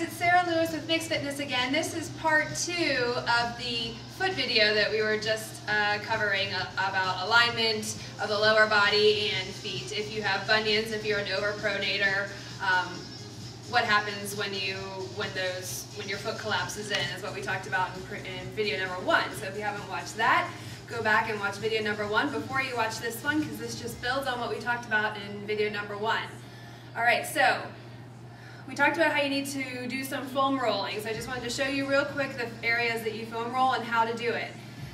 guys, it's Sarah Lewis with Mixed Fitness again. This is part 2 of the foot video that we were just covering about alignment of the lower body and feet. If you have bunions, if you're an overpronator, what happens when your foot collapses in is what we talked about in video number 1. So if you haven't watched that, go back and watch video number 1 before you watch this one, because this just builds on what we talked about in video number 1. All right, so we talked about how you need to do some foam rolling. So I just wanted to show you real quick the areas that you foam roll and how to do it.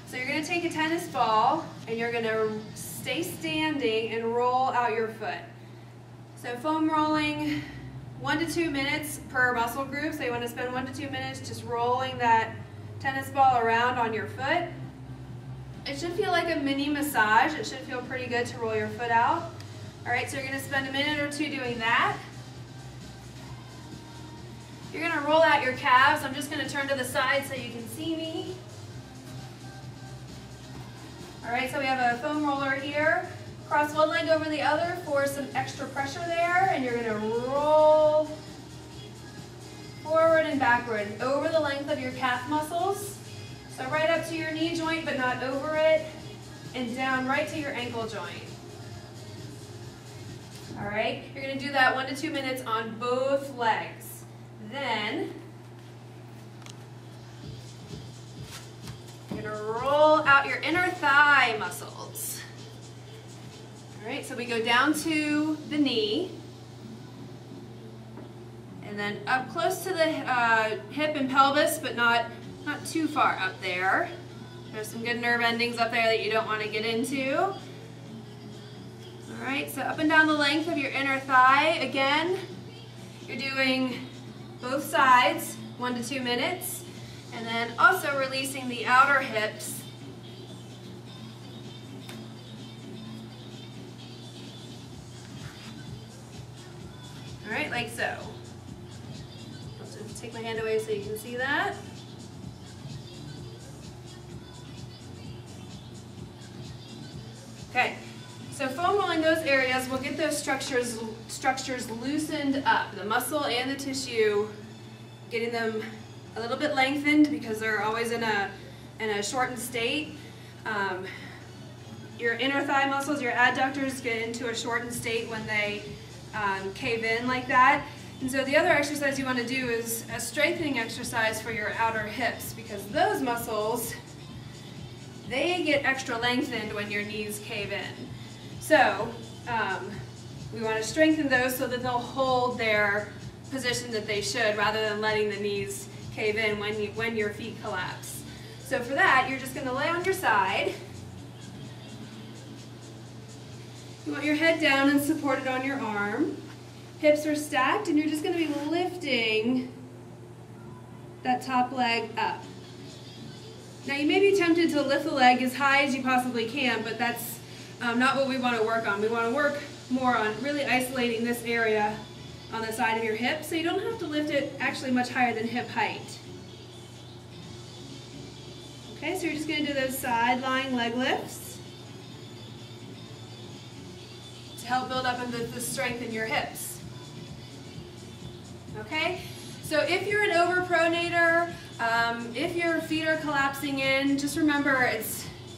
So you're going to take a tennis ball and you're going to stay standing and roll out your foot. So foam rolling, 1 to 2 minutes per muscle group. So you want to spend 1 to 2 minutes just rolling that tennis ball around on your foot. It should feel like a mini massage. It should feel pretty good to roll your foot out. All right, so you're going to spend a minute or 2 doing that. You're going to roll out your calves. I'm just going to turn to the side so you can see me. All right, so we have a foam roller here. Cross one leg over the other for some extra pressure there, and you're going to roll forward and backward over the length of your calf muscles. So right up to your knee joint, but not over it, and down right to your ankle joint. All right, you're going to do that 1 to 2 minutes on both legs. Then you're going to roll out your inner thigh muscles. All right, so we go down to the knee, and then up close to the hip and pelvis, but not too far up there. There's some good nerve endings up there that you don't want to get into. All right, so up and down the length of your inner thigh. Again, you're doing both sides, 1 to 2 minutes, and then also releasing the outer hips. All right, like so. I'll just take my hand away so you can see that. Okay, so foam rolling those areas will get those structures loosened up, the muscle and the tissue, getting them a little bit lengthened because they're always in a shortened state. Your inner thigh muscles, your adductors, get into a shortened state when they cave in like that. And so the other exercise you want to do is a strengthening exercise for your outer hips, because those muscles, they get extra lengthened when your knees cave in. So we want to strengthen those so that they'll hold their position that they should, rather than letting the knees cave in when your feet collapse. So for that, you're just going to lay on your side. You want your head down and supported on your arm. Hips are stacked, and you're just going to be lifting that top leg up. Now you may be tempted to lift the leg as high as you possibly can, but that's not what we want to work on. We want to work more on really isolating this area on the side of your hip, so you don't have to lift it actually much higher than hip height. Okay, so you're just going to do those side lying leg lifts to help build up into the strength in your hips. Okay, so if you're an overpronator, if your feet are collapsing in, just remember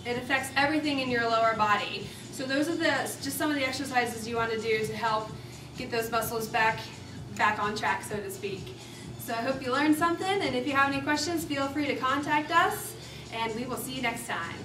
it affects everything in your lower body. So those are just some of the exercises you want to do to help get those muscles back on track, so to speak. So I hope you learned something, and if you have any questions, feel free to contact us, and we will see you next time.